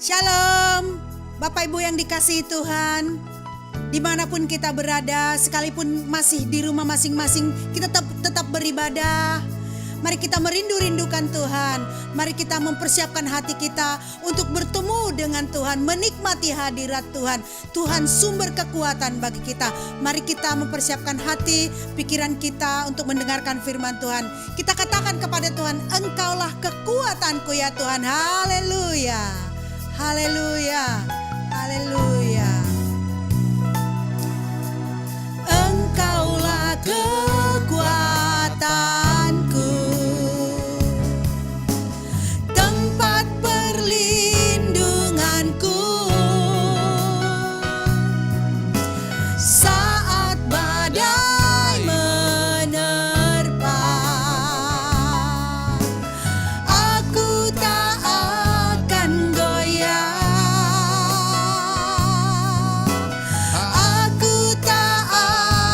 Shalom, Bapak Ibu yang dikasihi Tuhan. Dimanapun kita berada, sekalipun masih di rumah masing-masing, kita tetap beribadah. Mari kita merindu-rindukan Tuhan. Mari kita mempersiapkan hati kita untuk bertemu dengan Tuhan, menikmati hadirat Tuhan. Tuhan sumber kekuatan bagi kita. Mari kita mempersiapkan hati, pikiran kita untuk mendengarkan firman Tuhan. Kita katakan kepada Tuhan, Engkaulah kekuatanku ya Tuhan. Haleluya, haleluya, haleluya. Engkaulah kekuatanku, tempat perlindunganku saat badai menerpa. Aku tak akan goyah, aku tak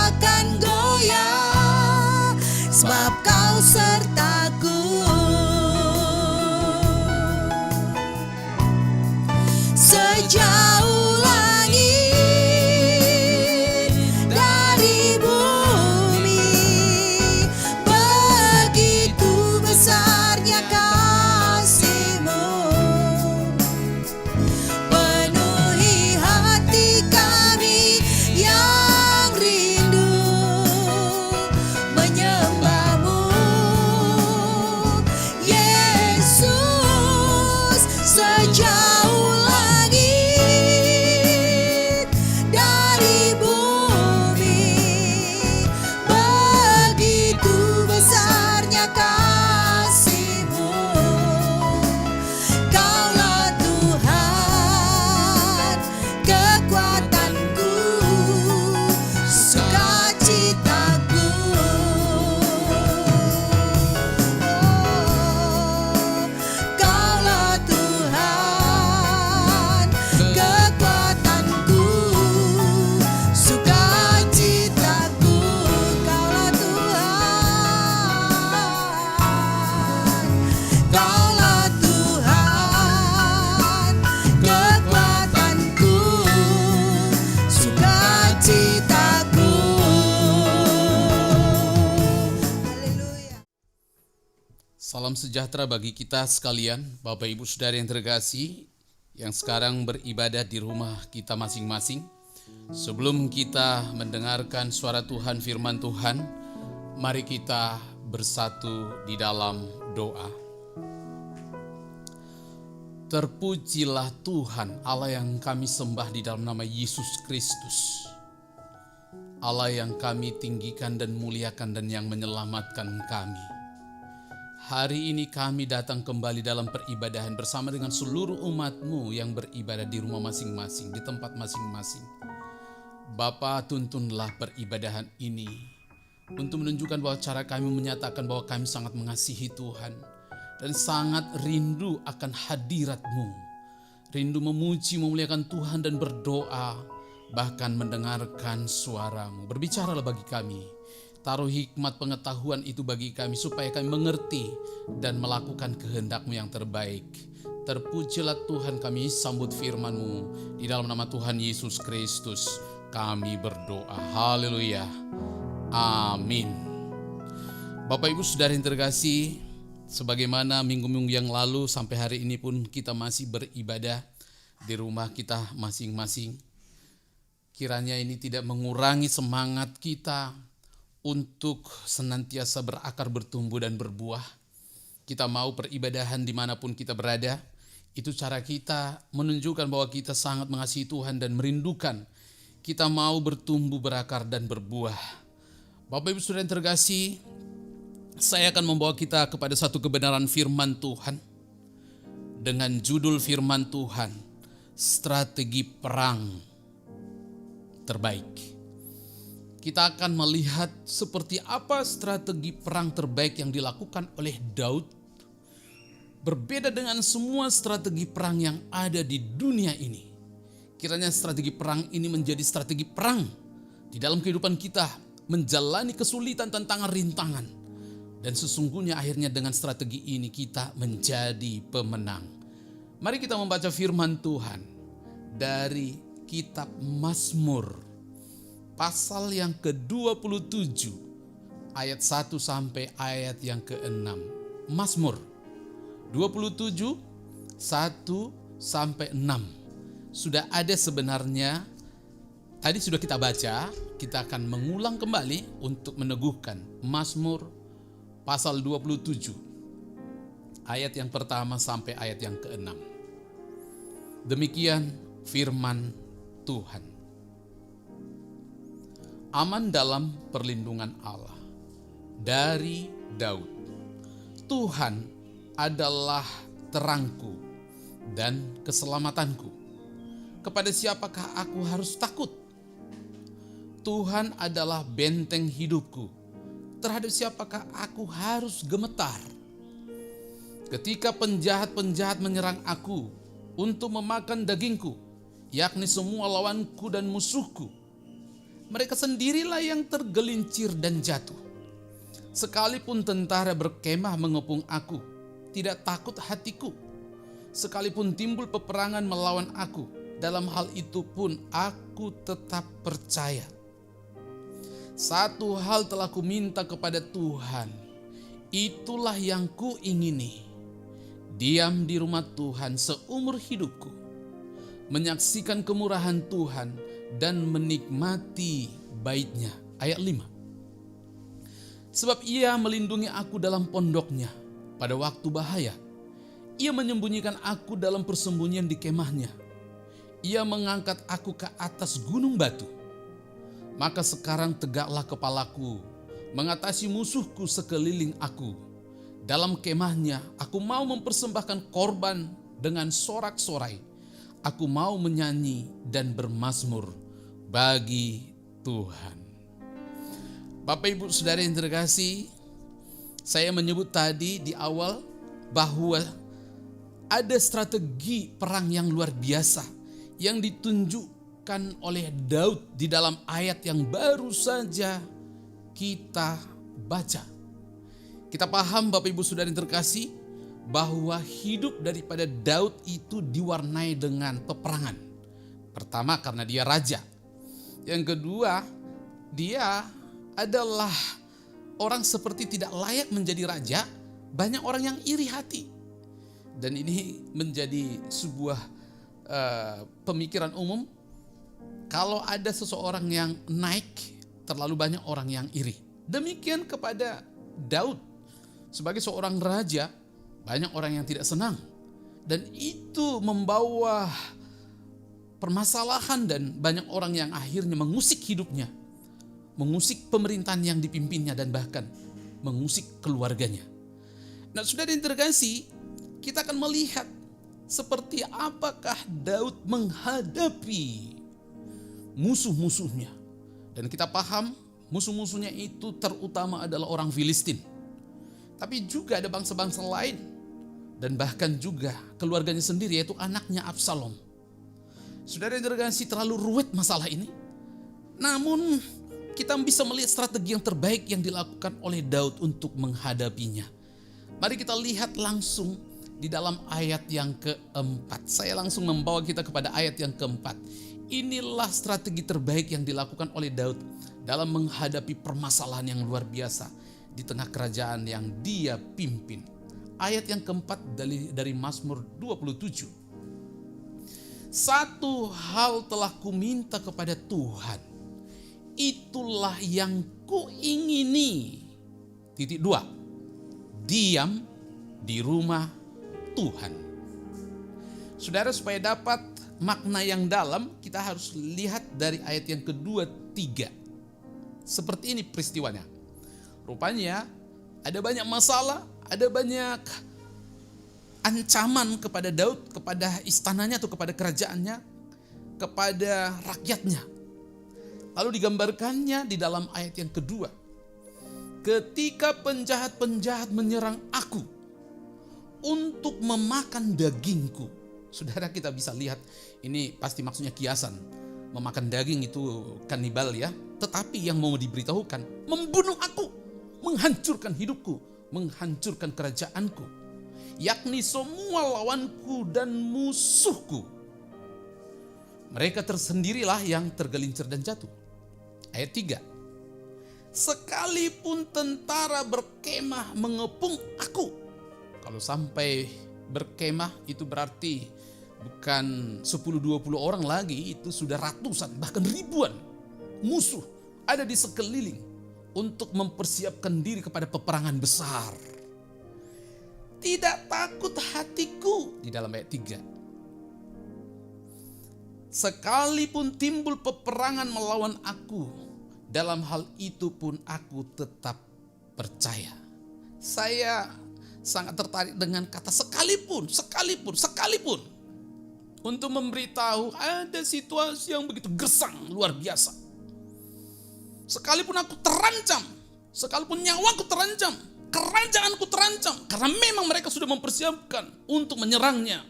akan goyah, sebab Kau sertaku. Sejauh langit dari bumi, begitu besarnya kasih-Mu. Penuhi hati kami yang rindu menyembah-Mu, Yesus. Sejauh langit dari bumi, begitu besarnya kasih-Mu. Kaulah Tuhan, kekuatanku, sukacitaku. Kaulah Tuhan, kekuatanku, sukacitaku. Kaulah Tuhan, Kaulah Tuhan, kekuatanku, sukacitaku. Haleluya. Salam sejahtera bagi kita sekalian, Bapak Ibu Saudara yang terkasih, yang sekarang beribadah di rumah kita masing-masing. Sebelum kita mendengarkan suara Tuhan, firman Tuhan, mari kita bersatu di dalam doa. Terpujilah Tuhan, Allah yang kami sembah di dalam nama Yesus Kristus. Allah yang kami tinggikan dan muliakan dan yang menyelamatkan kami. Hari ini kami datang kembali dalam peribadahan bersama dengan seluruh umat-Mu yang beribadah di rumah masing-masing, di tempat masing-masing. Bapa, tuntunlah peribadahan ini untuk menunjukkan bahwa cara kami menyatakan bahwa kami sangat mengasihi Tuhan dan sangat rindu akan hadirat-Mu. Rindu memuji, memuliakan Tuhan dan berdoa, bahkan mendengarkan suara-Mu. Berbicaralah bagi kami. Taruh hikmat pengetahuan itu bagi kami supaya kami mengerti dan melakukan kehendak-Mu yang terbaik. Terpujilah Tuhan, kami sambut firman-Mu. Di dalam nama Tuhan Yesus Kristus kami berdoa. Haleluya. Amin. Bapak Ibu Saudara yang terkasih, sebagaimana minggu-minggu yang lalu sampai hari ini pun kita masih beribadah di rumah kita masing-masing. Kiranya ini tidak mengurangi semangat kita untuk senantiasa berakar, bertumbuh dan berbuah. Kita mau peribadahan dimanapun kita berada. Itu cara kita menunjukkan bahwa kita sangat mengasihi Tuhan dan merindukan. Kita mau bertumbuh, berakar dan berbuah. Bapak Ibu Saudara yang terkasih, saya akan membawa kita kepada satu kebenaran firman Tuhan. Dengan judul firman Tuhan, Strategi Perang Terbaik. Kita akan melihat seperti apa strategi perang terbaik yang dilakukan oleh Daud. Berbeda dengan semua strategi perang yang ada di dunia ini. Kiranya strategi perang ini menjadi strategi perang di dalam kehidupan kita, menjalani kesulitan, tantangan, rintangan. Dan sesungguhnya akhirnya dengan strategi ini kita menjadi pemenang. Mari kita membaca firman Tuhan dari kitab Mazmur pasal yang ke-27 ayat 1 sampai ayat yang ke-6. Mazmur 27 1 sampai 6. Sudah ada sebenarnya, tadi sudah kita baca, kita akan mengulang kembali untuk meneguhkan Mazmur pasal 27 ayat yang pertama sampai ayat yang ke-6. Demikian firman Tuhan. Aman dalam perlindungan Allah. Dari Daud. Tuhan adalah terangku dan keselamatanku. Kepada siapakah aku harus takut? Tuhan adalah benteng hidupku. Terhadap siapakah aku harus gemetar? Ketika penjahat-penjahat menyerang aku untuk memakan dagingku, yakni semua lawanku dan musuhku, mereka sendirilah yang tergelincir dan jatuh. Sekalipun tentara berkemah mengepung aku, tidak takut hatiku. Sekalipun timbul peperangan melawan aku, dalam hal itu pun aku tetap percaya. Satu hal telah kuminta kepada Tuhan, itulah yang kuingini: diam di rumah Tuhan seumur hidupku, menyaksikan kemurahan Tuhan dan menikmati bait-Nya. Ayat 5. Sebab Ia melindungi aku dalam pondoknya pada waktu bahaya. Ia menyembunyikan aku dalam persembunyian di kemahnya. Ia mengangkat aku ke atas gunung batu. Maka sekarang tegaklah kepalaku, mengatasi musuhku sekeliling aku. Dalam kemahnya aku mau mempersembahkan korban dengan sorak-sorai. Aku mau menyanyi dan bermazmur bagi Tuhan. Bapak Ibu Saudara yang terkasih, saya menyebut tadi di awal bahwa ada strategi perang yang luar biasa yang ditunjukkan oleh Daud di dalam ayat yang baru saja kita baca. Kita paham Bapak Ibu Saudara yang terkasih bahwa hidup daripada Daud itu diwarnai dengan peperangan. Pertama, karena dia raja. Yang kedua, dia adalah orang seperti tidak layak menjadi raja. Banyak orang yang iri hati. Dan ini menjadi sebuah pemikiran umum. Kalau ada seseorang yang naik, terlalu banyak orang yang iri. Demikian kepada Daud. Sebagai seorang raja, banyak orang yang tidak senang. Dan itu membawa permasalahan dan banyak orang yang akhirnya mengusik hidupnya. Mengusik pemerintahan yang dipimpinnya dan bahkan mengusik keluarganya. Nah, saudara yang terkasih, kita akan melihat seperti apakah Daud menghadapi musuh-musuhnya. Dan kita paham musuh-musuhnya itu terutama adalah orang Filistin. Tapi juga ada bangsa-bangsa lain. Dan bahkan juga keluarganya sendiri, yaitu anaknya Absalom. Saudara yang terkasih, terlalu ruwet masalah ini. Namun kita bisa melihat strategi yang terbaik yang dilakukan oleh Daud untuk menghadapinya. Mari kita lihat langsung di dalam ayat yang keempat. Saya langsung membawa kita kepada ayat yang keempat. Inilah strategi terbaik yang dilakukan oleh Daud dalam menghadapi permasalahan yang luar biasa di tengah kerajaan yang dia pimpin. Ayat yang keempat dari Mazmur 27. Satu hal telah kuminta kepada Tuhan, itulah yang kuingini. 2. Diam di rumah Tuhan. Saudara, supaya dapat makna yang dalam, kita harus lihat dari ayat yang kedua, 3. Seperti ini peristiwanya. Rupanya ada banyak masalah, ada banyak ancaman kepada Daud, kepada istananya atau kepada kerajaannya, kepada rakyatnya. Lalu digambarkannya di dalam ayat yang kedua. Ketika penjahat-penjahat menyerang aku untuk memakan dagingku. Saudara, kita bisa lihat ini pasti maksudnya kiasan. Memakan daging itu kanibal ya. Tetapi yang mau diberitahukan, membunuh aku, menghancurkan hidupku, menghancurkan kerajaanku. yakni semua lawanku dan musuhku. Mereka tersendirilah yang tergelincir dan jatuh. Ayat 3. Sekalipun tentara berkemah mengepung aku. Kalau sampai berkemah itu berarti bukan 10-20 orang lagi, itu sudah ratusan bahkan ribuan musuh ada di sekeliling untuk mempersiapkan diri kepada peperangan besar. Tidak takut hatiku di dalam ayat 3. Sekalipun timbul peperangan melawan aku, dalam hal itu pun aku tetap percaya. Saya sangat tertarik dengan kata sekalipun. Untuk memberitahu ada situasi yang begitu gersang, luar biasa. Sekalipun aku terancam, sekalipun nyawaku terancam, kerajaanku terancam, karena memang mereka sudah mempersiapkan untuk menyerangnya.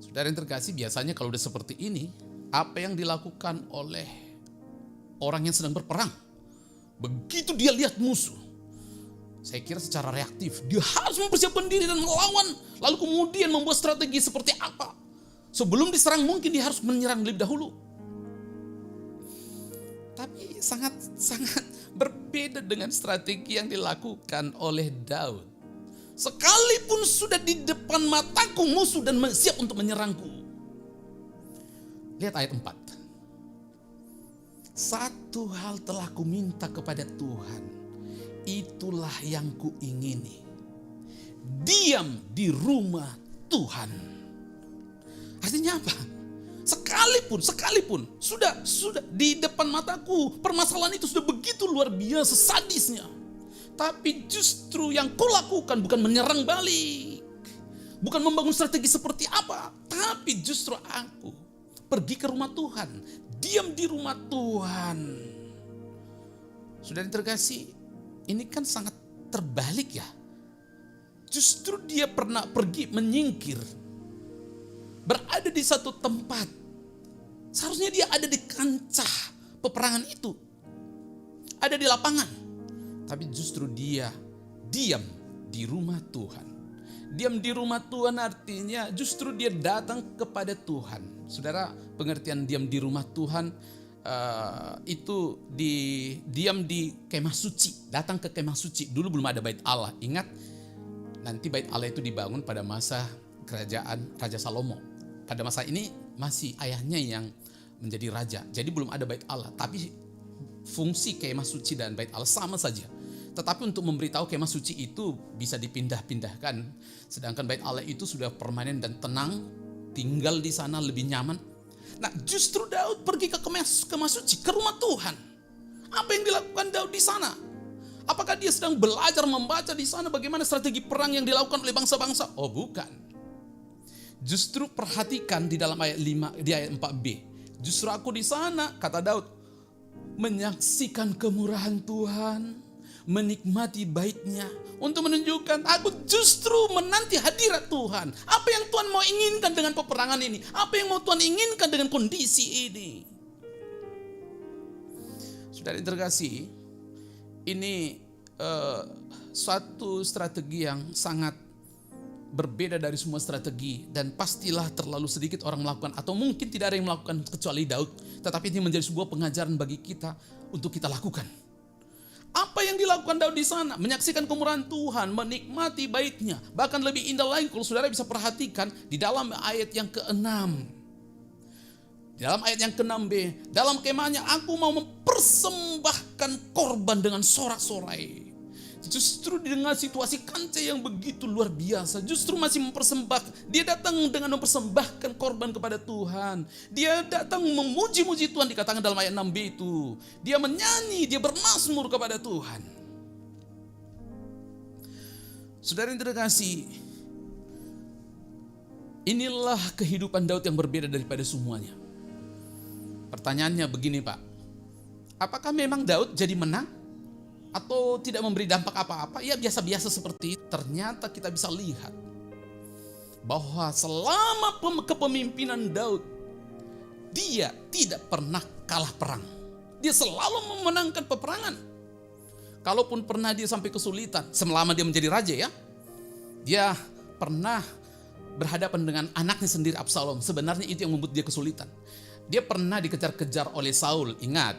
Saudara yang terkasih, biasanya kalau udah seperti ini, apa yang dilakukan oleh orang yang sedang berperang? Begitu dia lihat musuh, saya kira secara reaktif, dia harus mempersiapkan diri dan melawan. Lalu kemudian membuat strategi seperti apa? Sebelum diserang mungkin dia harus menyerang lebih dahulu. Tapi sangat berbeda dengan strategi yang dilakukan oleh Daud. Sekalipun sudah di depan mataku musuh dan siap untuk menyerangku. Lihat ayat 4. Satu hal telah kuminta kepada Tuhan, itulah yang kuingini, diam di rumah Tuhan. Artinya apa? Sekalipun sudah di depan mataku permasalahan itu sudah begitu luar biasa sadisnya, tapi justru yang kulakukan bukan menyerang balik, bukan membangun strategi seperti apa, tapi justru aku pergi ke rumah Tuhan, diam di rumah Tuhan. Saudara terkasih, ini kan sangat terbalik ya. Justru dia pernah pergi menyingkir, berada di satu tempat. Seharusnya dia ada di kancah peperangan itu, ada di lapangan. Tapi justru dia diam di rumah Tuhan. Diam di rumah Tuhan artinya justru dia datang kepada Tuhan. Saudara, pengertian diam di rumah Tuhan itu diam di kemah suci, datang ke kemah suci. Dulu belum ada bait Allah. Ingat, nanti bait Allah itu dibangun pada masa kerajaan Raja Salomo. Pada masa ini masih ayahnya yang menjadi raja. Jadi belum ada bait Allah, tapi fungsi kemah suci dan bait Allah sama saja. Tetapi untuk memberitahu kemah suci itu bisa dipindah-pindahkan, sedangkan bait Allah itu sudah permanen dan tenang, tinggal di sana lebih nyaman. Nah, justru Daud pergi ke kemah suci, ke rumah Tuhan. Apa yang dilakukan Daud di sana? Apakah dia sedang belajar membaca di sana bagaimana strategi perang yang dilakukan oleh bangsa-bangsa? Oh, bukan. Justru perhatikan di dalam ayat 5, di ayat 4b. Justru aku di sana, kata Daud, menyaksikan kemurahan Tuhan, menikmati baitnya, untuk menunjukkan aku justru menanti hadirat Tuhan. Apa yang Tuhan mau inginkan dengan peperangan ini? Apa yang mau Tuhan inginkan dengan kondisi ini? Saudara yang terkasih, ini suatu strategi yang sangat berbeda dari semua strategi, dan pastilah terlalu sedikit orang melakukan, atau mungkin tidak ada yang melakukan kecuali Daud. Tetapi ini menjadi sebuah pengajaran bagi kita untuk kita lakukan. Apa yang dilakukan Daud di sana? Menyaksikan kemurahan Tuhan, menikmati baitnya. Bahkan lebih indah lagi kalau saudara bisa perhatikan di dalam ayat yang ke-6. Di dalam ayat yang ke-6b, dalam kemahnya aku mau mempersembahkan korban dengan sorak-sorai. Justru dengan situasi kancah yang begitu luar biasa, justru masih mempersembahkan. Dia datang dengan mempersembahkan korban kepada Tuhan. Dia datang memuji-muji Tuhan, dikatakan dalam ayat 6b itu. Dia menyanyi, dia bermazmur kepada Tuhan. Saudara yang terkasih, inilah kehidupan Daud yang berbeda daripada semuanya. Pertanyaannya begini, Pak. Apakah memang Daud jadi menang? Atau tidak memberi dampak apa-apa? Ya biasa-biasa seperti itu. Ternyata kita bisa lihat bahwa selama kepemimpinan Daud, dia tidak pernah kalah perang. Dia selalu memenangkan peperangan. Kalaupun pernah dia sampai kesulitan, selama dia menjadi raja ya, Dia pernah berhadapan dengan anaknya sendiri Absalom. Sebenarnya itu yang membuat dia kesulitan. Dia pernah dikejar-kejar oleh Saul. Ingat,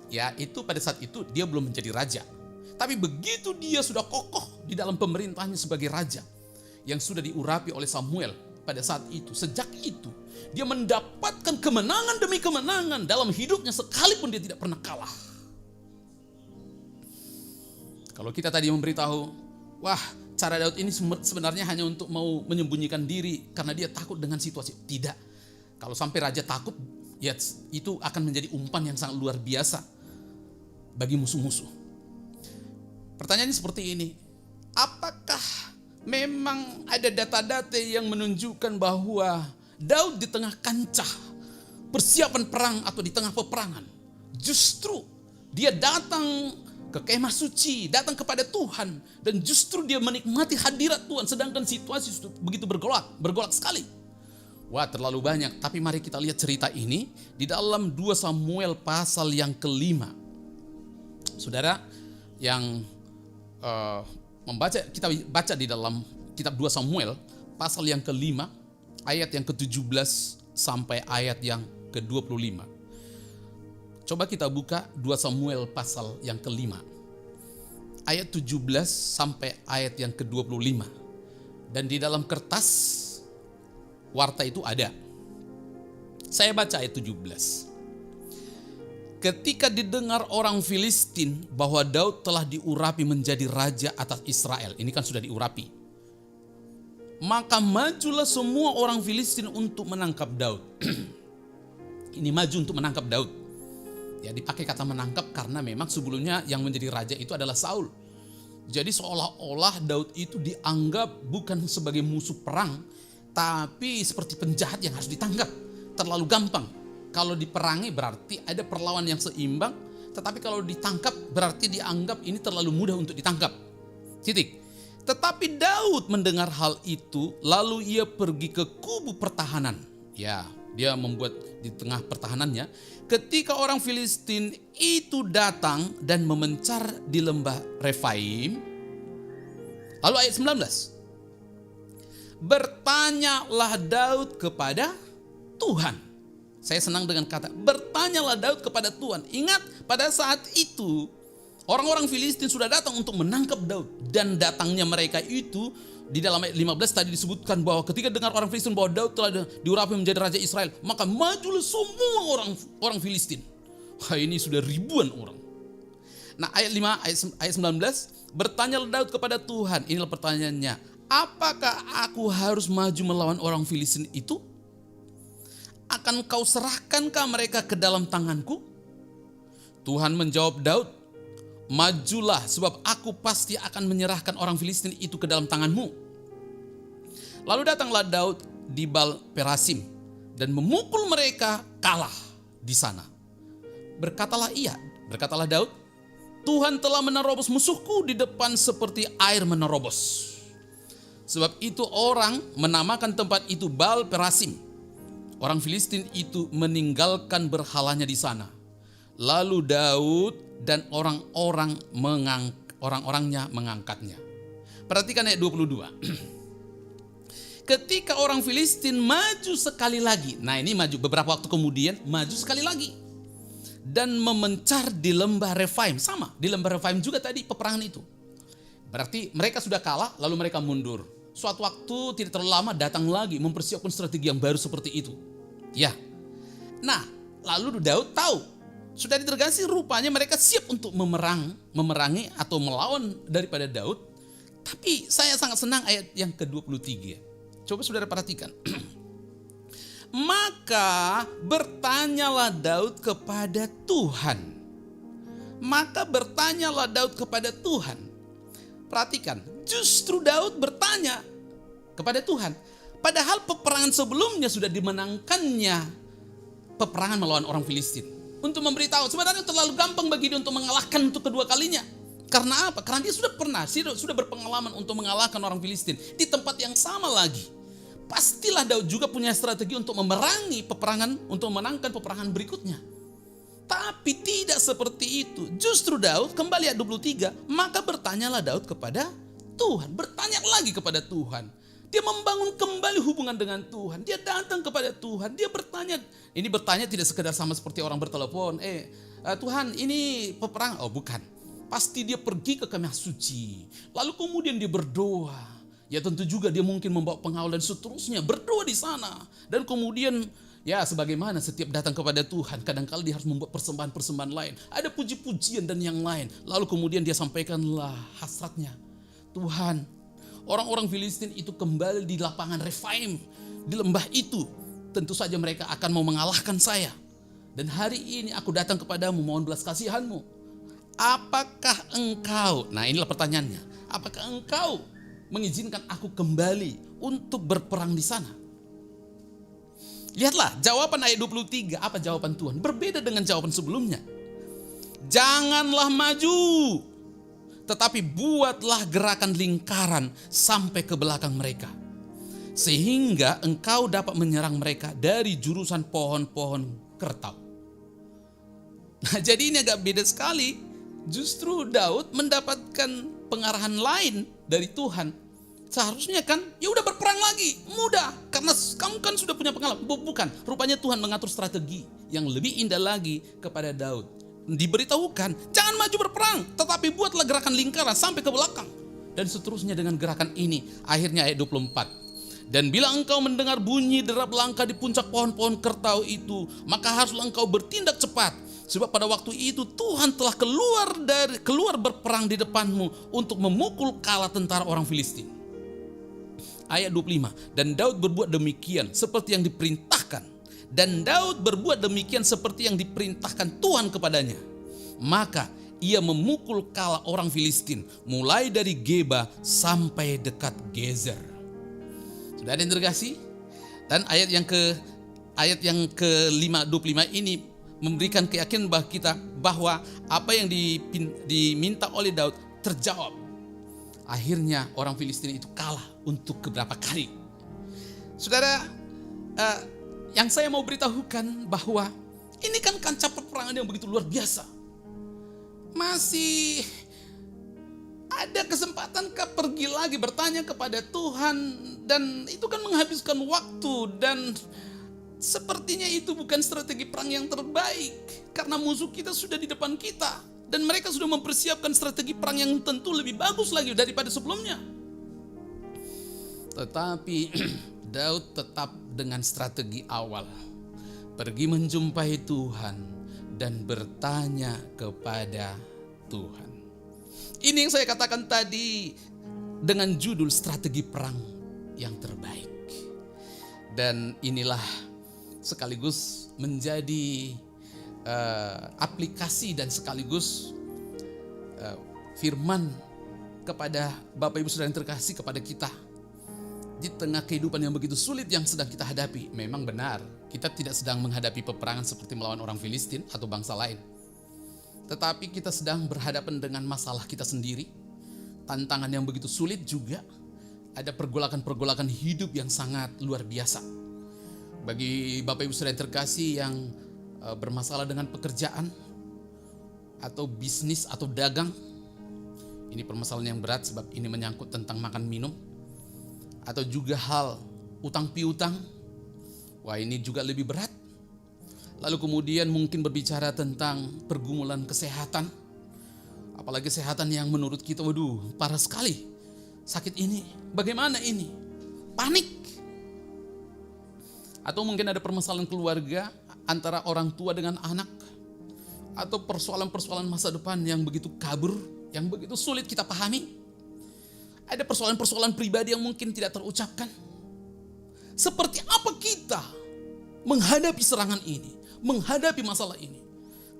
ya itu pada saat itu dia belum menjadi raja. Tapi begitu dia sudah kokoh di dalam pemerintahnya sebagai raja yang sudah diurapi oleh Samuel pada saat itu. Sejak itu dia mendapatkan kemenangan demi kemenangan dalam hidupnya sekalipun dia tidak pernah kalah. Kalau kita tadi memberitahu, wah cara Daud ini sebenarnya hanya untuk mau menyembunyikan diri karena dia takut dengan situasi. Tidak. Kalau sampai raja takut, ya itu akan menjadi umpan yang sangat luar biasa bagi musuh-musuh. Pertanyaannya seperti ini. Apakah memang ada data-data yang menunjukkan bahwa Daud di tengah kancah persiapan perang atau di tengah peperangan, justru dia datang ke kemah suci, datang kepada Tuhan, dan justru dia menikmati hadirat Tuhan, sedangkan situasi begitu bergolak sekali. Wah, terlalu banyak. Tapi mari kita lihat cerita ini di dalam 2 Samuel pasal yang ke-5. Saudara yang kita baca di dalam kitab 2 Samuel pasal yang ke-5 ayat yang ke-17 sampai ayat yang ke-25. Coba kita buka 2 Samuel pasal yang ke-5 ayat 17 sampai ayat yang ke-25. Dan di dalam kertas warta itu ada. Saya baca ayat 17. Ketika didengar orang Filistin bahwa Daud telah diurapi menjadi raja atas Israel. Ini kan sudah diurapi. Maka majulah semua orang Filistin untuk menangkap Daud. Ini maju untuk menangkap Daud. Ya, dipakai kata menangkap karena memang sebelumnya yang menjadi raja itu adalah Saul. Jadi seolah-olah Daud itu dianggap bukan sebagai musuh perang, tapi seperti penjahat yang harus ditangkap. Terlalu gampang. Kalau diperangi berarti ada perlawan yang seimbang, tetapi kalau ditangkap berarti dianggap ini terlalu mudah untuk ditangkap. Titik. Tetapi Daud mendengar hal itu, lalu ia pergi ke kubu pertahanan. Ya, dia membuat di tengah pertahanannya. Ketika orang Filistin itu datang dan memencar di lembah Refaim. Lalu ayat 19. Bertanyalah Daud kepada Tuhan. Saya senang dengan kata bertanyalah Daud kepada Tuhan. Ingat pada saat itu orang-orang Filistin sudah datang untuk menangkap Daud. Dan datangnya mereka itu di dalam ayat 15 tadi disebutkan bahwa ketika dengar orang Filistin bahwa Daud telah diurapi menjadi raja Israel, maka majulah semua orang Filistin. Wah, ini sudah ribuan orang. Nah, ayat 5 ayat 19, bertanyalah Daud kepada Tuhan. Inilah pertanyaannya. Apakah aku harus maju melawan orang Filistin itu? Akan kau serahkankah mereka ke dalam tanganku? Tuhan menjawab Daud, majulah sebab aku pasti akan menyerahkan orang Filistin itu ke dalam tanganmu. Lalu datanglah Daud di Baal Perasim dan memukul mereka kalah di sana. Berkatalah Daud, Tuhan telah menerobos musuhku di depan seperti air menerobos. Sebab itu orang menamakan tempat itu Baal Perasim. Orang Filistin itu meninggalkan berhalanya di sana. Lalu Daud dan orang-orangnya mengangkatnya. Perhatikan ayat 22. Ketika orang Filistin maju sekali lagi. Nah, ini maju beberapa waktu kemudian maju sekali lagi. Dan memencar di lembah Refaim. Sama, di lembah Refaim juga tadi peperangan itu. Berarti mereka sudah kalah lalu mereka mundur. Suatu waktu tidak terlalu lama datang lagi mempersiapkan strategi yang baru seperti itu. Ya. Nah, lalu Daud tahu sudah ditergasi rupanya mereka siap untuk memerangi atau melawan daripada Daud. Tapi saya sangat senang ayat yang ke-23. Coba saudara perhatikan. Maka bertanyalah Daud kepada Tuhan. Perhatikan, justru Daud bertanya kepada Tuhan. Padahal peperangan sebelumnya sudah dimenangkannya peperangan melawan orang Filistin. Untuk memberitahu sebenarnya terlalu gampang bagi dia untuk mengalahkan untuk kedua kalinya. Karena apa? Karena dia sudah berpengalaman untuk mengalahkan orang Filistin di tempat yang sama lagi. Pastilah Daud juga punya strategi untuk memerangi peperangan, untuk memenangkan peperangan berikutnya. Tapi tidak seperti itu. Justru Daud, kembali ayat 23, maka bertanyalah Daud kepada Tuhan, bertanya lagi kepada Tuhan. Dia membangun kembali hubungan dengan Tuhan. Dia datang kepada Tuhan. Dia bertanya. Ini bertanya tidak sekedar sama seperti orang bertelepon. Tuhan, ini peperang. Oh bukan. Pasti dia pergi ke kemah suci. Lalu kemudian dia berdoa. Ya tentu juga dia mungkin membawa pengawal dan seterusnya. Berdoa di sana. Dan kemudian ya sebagaimana setiap datang kepada Tuhan. Kadang-kala dia harus membuat persembahan-persembahan lain. Ada puji-pujian dan yang lain. Lalu kemudian dia sampaikanlah hasratnya. Tuhan, orang-orang Filistin itu kembali di lapangan Refaim, di lembah itu. Tentu saja mereka akan mau mengalahkan saya. Dan hari ini aku datang kepadamu mohon belas kasihanmu. Apakah engkau, nah inilah pertanyaannya. Apakah engkau mengizinkan aku kembali untuk berperang di sana? Lihatlah jawaban ayat 23. Apa jawaban Tuhan? Berbeda dengan jawaban sebelumnya. Janganlah maju, tetapi buatlah gerakan lingkaran sampai ke belakang mereka, sehingga engkau dapat menyerang mereka dari jurusan pohon-pohon kertau. Nah, jadi ini agak beda sekali. Justru Daud mendapatkan pengarahan lain dari Tuhan. Seharusnya kan, ya udah berperang lagi, mudah, karena kamu kan sudah punya pengalaman. Bukan, rupanya Tuhan mengatur strategi yang lebih indah lagi kepada Daud. Diberitahukan, jangan maju berperang, tetapi buatlah gerakan lingkaran sampai ke belakang. Dan seterusnya dengan gerakan ini. Akhirnya ayat 24. Dan bila engkau mendengar bunyi derap langkah di puncak pohon-pohon kertau itu, maka haruslah engkau bertindak cepat. Sebab pada waktu itu Tuhan telah keluar berperang di depanmu untuk memukul kala tentara orang Filistin. Ayat 25. Dan Daud berbuat demikian seperti yang diperintahkan. Dan Daud berbuat demikian seperti yang diperintahkan Tuhan kepadanya. Maka ia memukul kala orang Filistin mulai dari Geba sampai dekat Gezer. Sudah ada yang terkasih? Dan ayat yang ke-25 ini memberikan keyakinan bahwa apa yang diminta oleh Daud terjawab. Akhirnya orang Filistin itu kalah untuk beberapa kali. Saudara, yang saya mau beritahukan bahwa ini kan kancah peperangan yang begitu luar biasa. Masih ada kesempatankah pergi lagi bertanya kepada Tuhan, dan itu kan menghabiskan waktu, dan sepertinya itu bukan strategi perang yang terbaik karena musuh kita sudah di depan kita dan mereka sudah mempersiapkan strategi perang yang tentu lebih bagus lagi daripada sebelumnya. Tetapi Daud tetap dengan strategi awal, pergi menjumpai Tuhan dan bertanya kepada Tuhan. Ini yang saya katakan tadi dengan judul strategi perang yang terbaik. Dan inilah sekaligus menjadi aplikasi dan sekaligus firman kepada Bapak Ibu Saudara yang terkasih, kepada kita di tengah kehidupan yang begitu sulit yang sedang kita hadapi. Memang benar, kita tidak sedang menghadapi peperangan seperti melawan orang Filistin atau bangsa lain. Tetapi kita sedang berhadapan dengan masalah kita sendiri, tantangan yang begitu sulit juga. Ada pergolakan-pergolakan hidup yang sangat luar biasa. Bagi Bapak Ibu Saudara yang terkasih yang bermasalah dengan pekerjaan atau bisnis atau dagang, ini permasalahan yang berat sebab ini menyangkut tentang makan minum. Atau juga hal utang piutang, wah ini juga lebih berat. Lalu kemudian mungkin berbicara tentang pergumulan kesehatan, apalagi kesehatan yang menurut kita waduh parah sekali. Sakit ini, bagaimana ini? Panik. Atau mungkin ada permasalahan keluarga antara orang tua dengan anak, atau persoalan-persoalan masa depan yang begitu kabur, yang begitu sulit kita pahami. Ada persoalan-persoalan pribadi yang mungkin tidak terucapkan. Seperti apa kita menghadapi serangan ini, menghadapi masalah ini?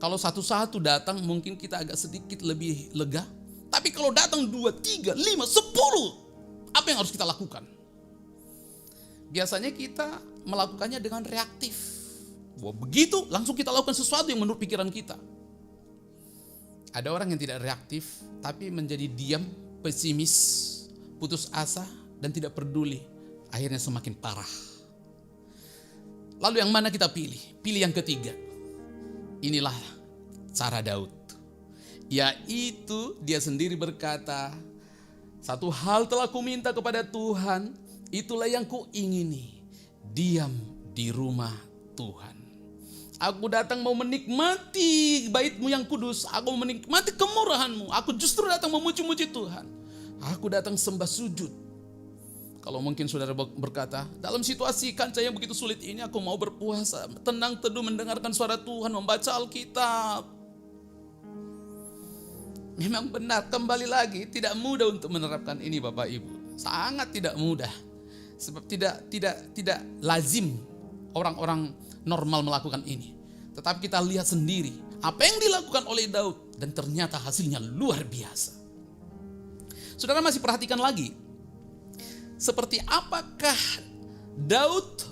Kalau satu-satu datang mungkin kita agak sedikit lebih lega. Tapi kalau datang 2, 3, 5, 10, apa yang harus kita lakukan? Biasanya kita melakukannya dengan reaktif. Wah, begitu langsung kita lakukan sesuatu yang menurut pikiran kita. Ada orang yang tidak reaktif tapi menjadi diam, pesimis, putus asa dan tidak peduli. Akhirnya semakin parah. Lalu yang mana kita pilih? Pilih yang ketiga. Inilah cara Daud. Yaitu dia sendiri berkata, Satu hal telah kuminta kepada Tuhan, itulah yang kuingini, diam di rumah Tuhan. Aku datang mau menikmati bait-Mu yang kudus, aku mau menikmati kemurahan-Mu, aku justru datang memuji-muji Tuhan. Aku datang sembah sujud. Kalau mungkin saudara berkata, dalam situasi kancah yang begitu sulit ini aku mau berpuasa, tenang teduh mendengarkan suara Tuhan, membaca Alkitab. Memang benar, kembali lagi tidak mudah untuk menerapkan ini Bapak Ibu. Sangat tidak mudah. Sebab tidak lazim orang-orang normal melakukan ini. Tetapi kita lihat sendiri apa yang dilakukan oleh Daud dan ternyata hasilnya luar biasa. Saudara masih perhatikan lagi, seperti apakah Daud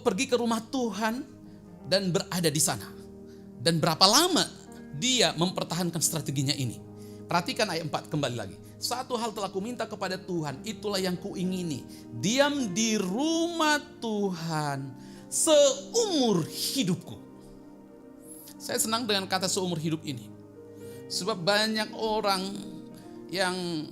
pergi ke rumah Tuhan dan berada di sana, dan berapa lama dia mempertahankan strateginya ini. Perhatikan ayat 4 kembali lagi. Satu hal telah kuminta kepada Tuhan, itulah yang kuingini, diam di rumah Tuhan seumur hidupku. Saya senang dengan kata seumur hidup ini. Sebab banyak orang yang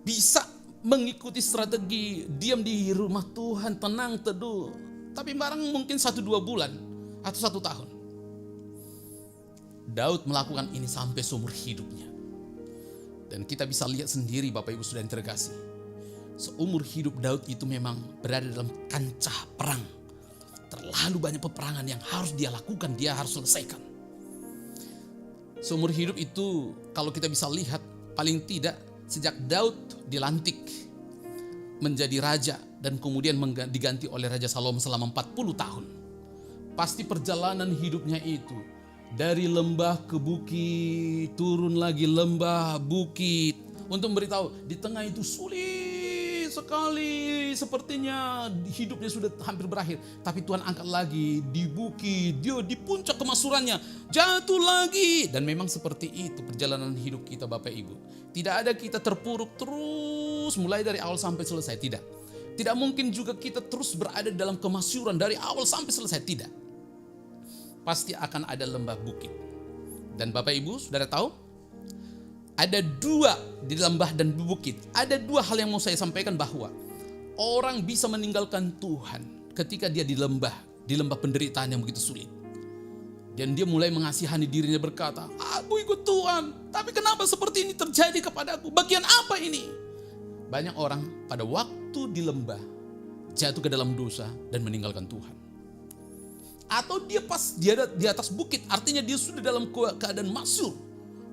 bisa mengikuti strategi diam di rumah Tuhan, tenang, teduh. Tapi barang mungkin 1-2 bulan atau 1 tahun. Daud melakukan ini sampai seumur hidupnya. Dan kita bisa lihat sendiri Bapak Ibu Saudara yang terkasih. Seumur hidup Daud itu memang berada dalam kancah perang. Terlalu banyak peperangan yang harus dia lakukan, dia harus selesaikan. Seumur hidup itu kalau kita bisa lihat, paling tidak sejak Daud dilantik menjadi raja dan kemudian diganti oleh Raja Salomo selama 40 tahun. Pasti perjalanan hidupnya itu dari lembah ke bukit, turun lagi lembah, bukit. Untuk memberitahu, di tengah itu sulit sekali. Sepertinya hidupnya sudah hampir berakhir. Tapi Tuhan angkat lagi di bukit, dia di puncak kemasurannya, jatuh lagi. Dan memang seperti itu perjalanan hidup kita Bapak Ibu. Tidak ada kita terpuruk terus mulai dari awal sampai selesai, tidak. Tidak mungkin juga kita terus berada dalam kemasyuran dari awal sampai selesai, tidak. Pasti akan ada lembah bukit. Dan Bapak Ibu Saudara tahu, ada 2 di lembah dan bukit. Ada 2 hal yang mau saya sampaikan, bahwa orang bisa meninggalkan Tuhan ketika dia di lembah penderitaan yang begitu sulit. Dan dia mulai mengasihani dirinya berkata, aku ikut Tuhan, tapi kenapa seperti ini terjadi kepadaku? Bagian apa ini? Banyak orang pada waktu di lembah jatuh ke dalam dosa dan meninggalkan Tuhan. Atau dia pas dia di atas bukit, artinya dia sudah dalam keadaan masyhur,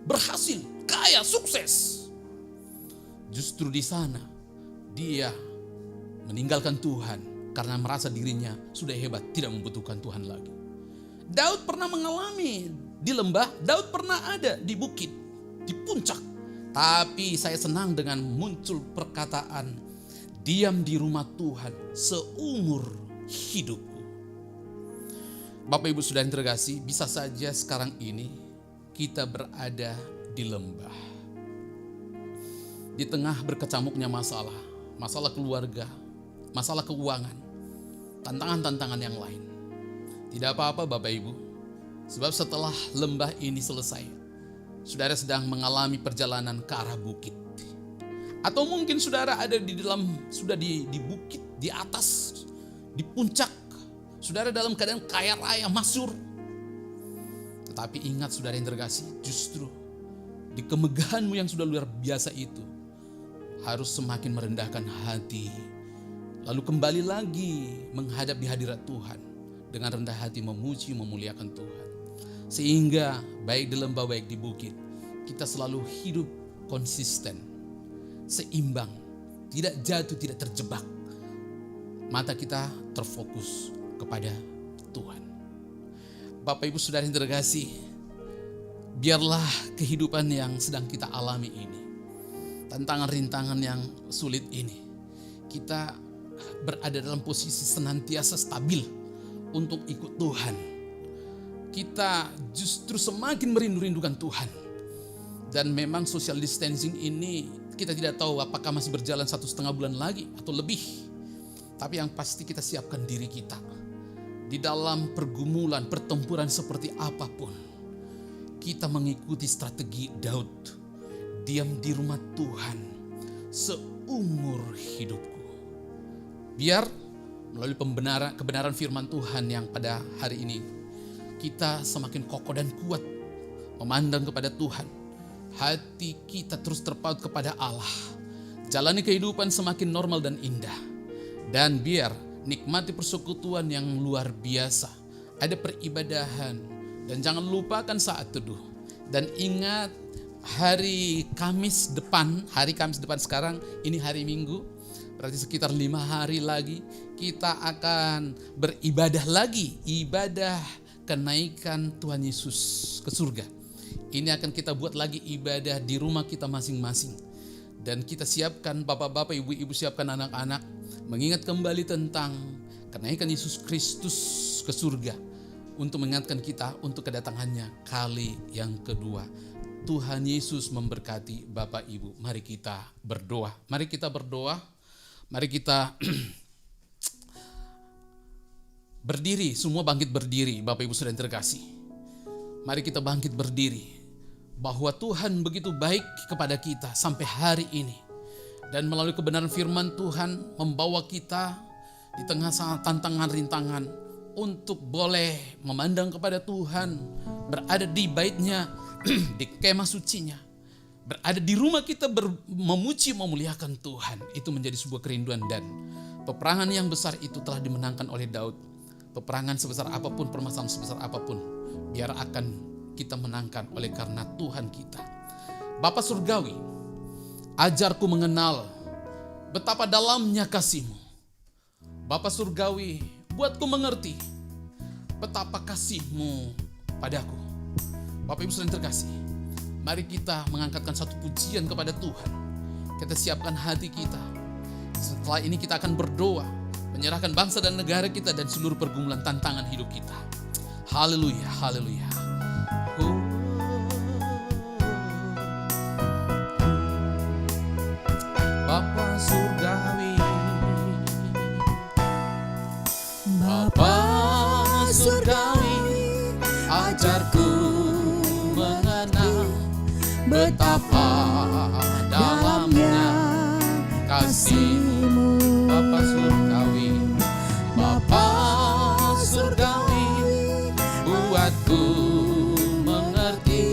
berhasil, kaya, sukses. Justru di sana dia meninggalkan Tuhan karena merasa dirinya sudah hebat, tidak membutuhkan Tuhan lagi. Daud pernah mengalami di lembah, Daud pernah ada di bukit, di puncak. Tapi saya senang dengan muncul perkataan, diam di rumah Tuhan seumur hidupku. Bapak Ibu Saudara yang terkasih, bisa saja sekarang ini kita berada di lembah. Di tengah berkecamuknya masalah keluarga, masalah keuangan, tantangan-tantangan yang lain. Tidak apa-apa Bapak Ibu, sebab setelah lembah ini selesai, saudara sedang mengalami perjalanan ke arah bukit. Atau mungkin saudara ada sudah di bukit, di atas, di puncak. Saudara dalam keadaan kaya raya, masyhur. Tetapi ingat saudara yang terkasih, justru di kemegahanmu yang sudah luar biasa itu, harus semakin merendahkan hati. Lalu kembali lagi menghadap di hadirat Tuhan. Dengan rendah hati memuji, memuliakan Tuhan. Sehingga baik di lembah, baik di bukit, kita selalu hidup konsisten, seimbang, tidak jatuh, tidak terjebak. Mata kita terfokus kepada Tuhan. Bapak Ibu Saudara yang terkasih, biarlah kehidupan yang sedang kita alami ini, tantangan rintangan yang sulit ini, kita berada dalam posisi senantiasa stabil untuk ikut Tuhan. Kita justru semakin merindu-rindukan Tuhan. Dan memang social distancing ini kita tidak tahu apakah masih berjalan 1,5 bulan lagi atau lebih. Tapi yang pasti kita siapkan diri kita di dalam pergumulan, pertempuran seperti apapun. Kita mengikuti strategi Daud. diam di rumah Tuhan seumur hidupku. Biar melalui kebenaran firman Tuhan yang pada hari ini kita semakin kokoh dan kuat memandang kepada Tuhan. Hati kita terus terpaut kepada Allah. Jalani kehidupan semakin normal dan indah. Dan biar nikmati persekutuan yang luar biasa. Ada peribadahan. Dan jangan lupakan saat teduh. Dan ingat hari Kamis depan sekarang, ini hari Minggu. Berarti sekitar 5 hari lagi kita akan beribadah lagi. Ibadah kenaikan Tuhan Yesus ke surga. Ini akan kita buat lagi ibadah di rumah kita masing-masing. Dan kita siapkan bapak-bapak, ibu-ibu, siapkan anak-anak. Mengingat kembali tentang kenaikan Yesus Kristus ke surga. Untuk mengingatkan kita untuk kedatangannya kali yang kedua. Tuhan Yesus memberkati Bapak Ibu. Mari kita berdoa. Mari kita berdoa. Mari kita berdiri, semua bangkit berdiri, Bapak Ibu Saudara yang terkasih. Mari kita bangkit berdiri, bahwa Tuhan begitu baik kepada kita sampai hari ini. Dan melalui kebenaran firman Tuhan membawa kita di tengah tantangan rintangan untuk boleh memandang kepada Tuhan, berada di bait-Nya, di kemah suci-Nya, berada di rumah kita memuji memuliakan Tuhan. Itu menjadi sebuah kerinduan, dan peperangan yang besar itu telah dimenangkan oleh Daud. Peperangan sebesar apapun, permasalahan sebesar apapun, biar akan kita menangkan oleh karena Tuhan kita. Bapa Surgawi, ajarku mengenal betapa dalamnya kasih-Mu. Bapa Surgawi, buatku mengerti betapa kasih-Mu padaku. Bapak Ibu Saudara yang terkasih, mari kita mengangkatkan satu pujian kepada Tuhan. Kita siapkan hati kita. Setelah ini kita akan berdoa, menyerahkan bangsa dan negara kita dan seluruh pergumulan tantangan hidup kita. Haleluya, haleluya. Bapa Surgawi, Bapa Surgawi, ajarku mengenal betapa dalamnya kasih-Mu. Bapa Surgawi, Bapa Surgawi, buatku mengerti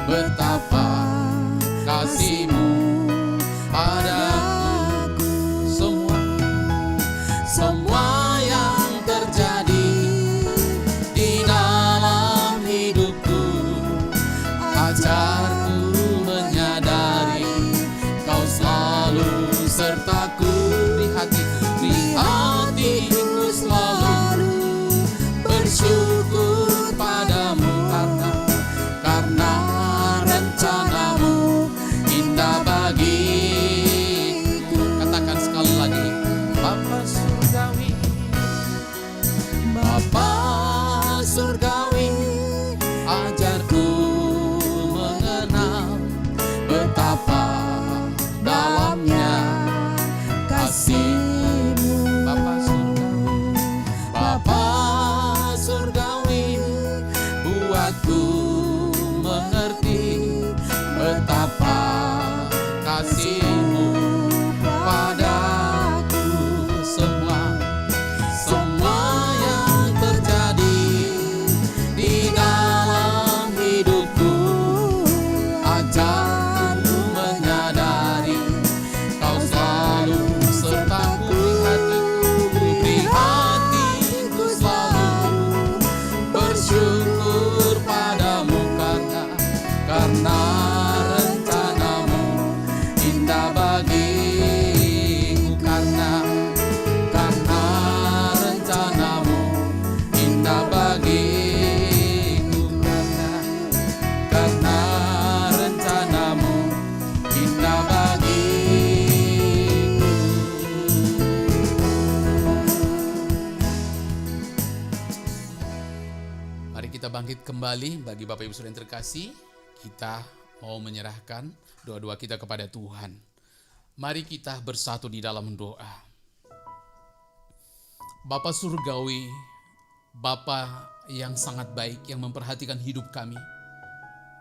betapa kasih-Mu padaku. Semua yang terjadi di dalam hidupku, ajarku menyadari Kau selalu sertaku. Di hatiku selalu bersyukur padamu, karena rencana-Mu indah bagiku. Katakan sekali lagi, Bapa Surgawi, Bapa Surgawi, ajarku mengenal betapa dalamnya kasih-Mu. Bapa Surgawi, Bapa Surgawi, buatku mengerti betapa kasih-Mu padaku. Semua yang terjadi di dalam hidupku, ajarku menyadari Kau selalu sertaku. Di hatiku selalu bersyukur padamu, karena rencana-Mu indah bagiku. Karena rencana-Mu indah bagiku. Karena rencana-Mu indah bagiku. Mari kita bangkit kembali. Bagi Bapak Ibu Saudara yang terkasih, kita mau menyerahkan doa-doa kita kepada Tuhan. Mari kita bersatu di dalam doa. Bapa Surgawi, Bapa yang sangat baik, yang memperhatikan hidup kami.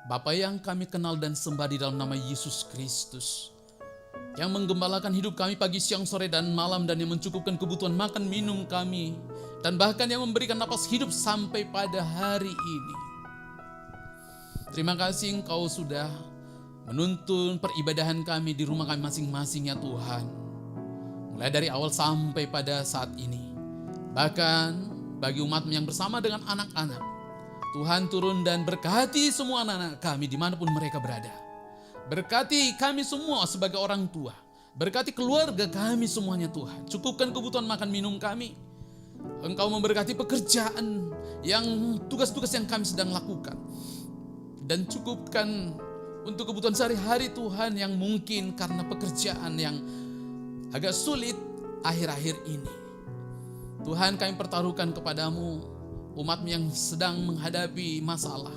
Bapa yang kami kenal dan sembah di dalam nama Yesus Kristus, yang menggembalakan hidup kami pagi, siang, sore, dan malam, dan yang mencukupkan kebutuhan makan minum kami, dan bahkan yang memberikan napas hidup sampai pada hari ini. Terima kasih Engkau sudah menuntun peribadahan kami di rumah kami masing-masing ya Tuhan. Mulai dari awal sampai pada saat ini. Bahkan bagi umat yang bersama dengan anak-anak, Tuhan turun dan berkati semua anak-anak kami dimanapun mereka berada. Berkati kami semua sebagai orang tua. Berkati keluarga kami semuanya Tuhan. Cukupkan kebutuhan makan minum kami. Engkau memberkati pekerjaan yang tugas-tugas yang kami sedang lakukan. Dan cukupkan untuk kebutuhan sehari-hari Tuhan yang mungkin karena pekerjaan yang agak sulit akhir-akhir ini. Tuhan kami pertaruhkan kepadamu umat yang sedang menghadapi masalah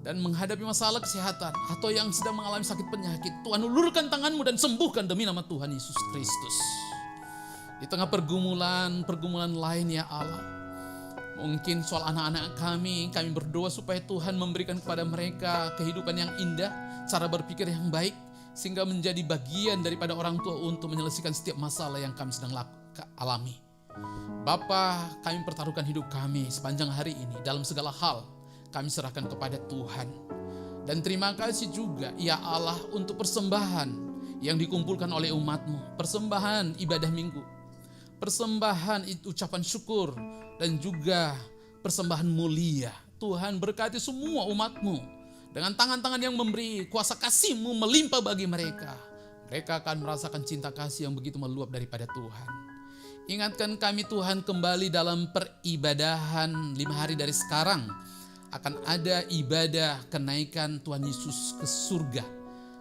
dan menghadapi masalah kesehatan atau yang sedang mengalami sakit penyakit. Tuhan ulurkan tanganmu dan sembuhkan demi nama Tuhan Yesus Kristus. Di tengah pergumulan lain ya Allah, mungkin soal anak-anak kami berdoa supaya Tuhan memberikan kepada mereka kehidupan yang indah, cara berpikir yang baik, sehingga menjadi bagian daripada orang tua untuk menyelesaikan setiap masalah yang kami sedang alami. Bapa, kami pertaruhkan hidup kami sepanjang hari ini dalam segala hal. Kami serahkan kepada Tuhan. Dan terima kasih juga ya Allah untuk persembahan yang dikumpulkan oleh umat-Mu. Persembahan ibadah minggu. Persembahan ucapan syukur. Dan juga persembahan mulia. Tuhan berkati semua umat-Mu. Dengan tangan-tangan yang memberi kuasa kasih-Mu melimpah bagi mereka. Mereka akan merasakan cinta kasih yang begitu meluap daripada Tuhan. Ingatkan kami Tuhan kembali dalam peribadahan 5 hari dari sekarang. Akan ada ibadah kenaikan Tuhan Yesus ke surga.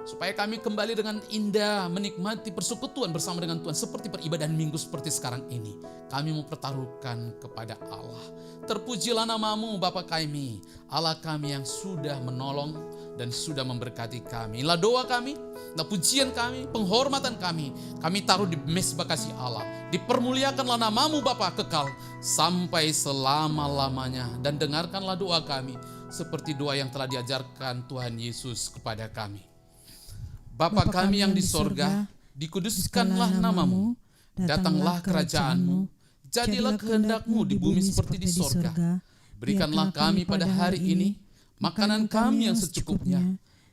Supaya kami kembali dengan indah menikmati persekutuan bersama dengan Tuhan. Seperti peribadahan minggu seperti sekarang ini. Kami mempertaruhkan kepada Allah. Terpujilah nama-Mu Bapa kami. Allah kami yang sudah menolong dan sudah memberkati kami. Inilah doa kami, inilah pujian kami, penghormatan kami. Kami taruh di mezbah kasih Allah. Dipermuliakanlah nama-Mu Bapa kekal sampai selama-lamanya. Dan dengarkanlah doa kami seperti doa yang telah diajarkan Tuhan Yesus kepada kami. Bapa kami yang di sorga, dikuduskanlah nama-Mu, datanglah kerajaan-Mu, jadilah kehendak-Mu di bumi seperti di sorga. Berikanlah kami pada hari ini makanan kami yang secukupnya,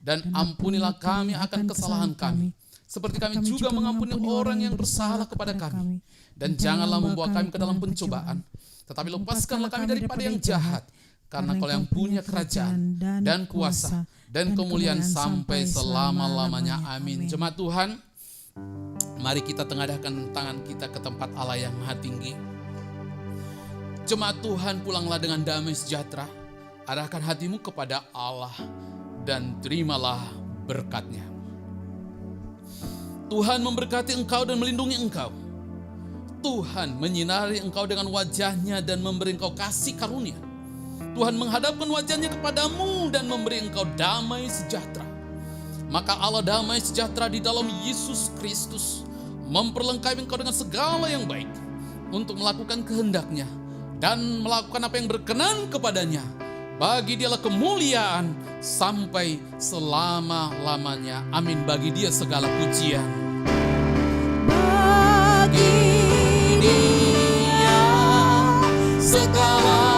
dan ampunilah kami akan kesalahan kami, seperti kami juga mengampuni orang yang bersalah kepada kami. Dan janganlah membawa kami ke dalam pencobaan, tetapi lepaskanlah kami daripada yang jahat. Karena Kau yang punya kerajaan dan kuasa dan kemuliaan sampai selama-lamanya. Amin. Jemaat Tuhan, mari kita tengadahkan tangan kita ke tempat Allah yang Maha Tinggi. Jemaat Tuhan, pulanglah dengan damai sejahtera. Arahkan hatimu kepada Allah dan terimalah berkat-Nya. Tuhan memberkati engkau dan melindungi engkau. Tuhan menyinari engkau dengan wajah-Nya dan memberi engkau kasih karunia. Tuhan menghadapkan wajah-Nya kepadamu dan memberi engkau damai sejahtera. Maka Allah damai sejahtera di dalam Yesus Kristus memperlengkapi engkau dengan segala yang baik untuk melakukan kehendak-Nya dan melakukan apa yang berkenan kepadanya. Bagi Dialah kemuliaan sampai selama-lamanya. Amin. Bagi Dia segala pujian. Bagi Dia segala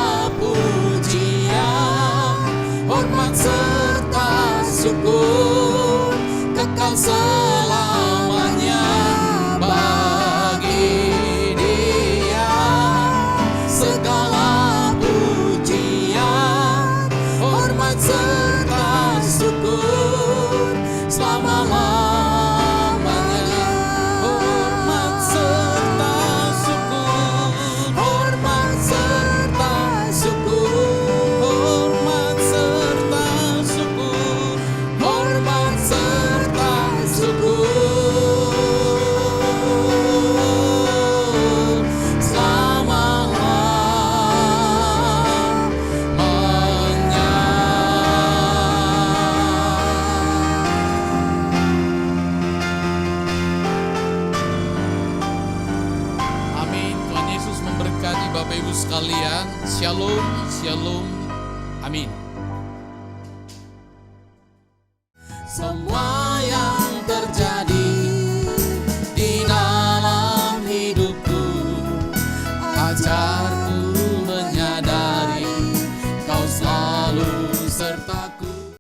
hormat serta syukur kekal selamanya. Bagi Dia segala pujian, hormat serta syukur selama-lamanya. Hormat serta syukur, hormat serta syukur. Bapak Ibu sekalian, shalom, shalom, amin. semua yang terjadi di dalam hidupku. Ajarku menyadari Kau selalu serta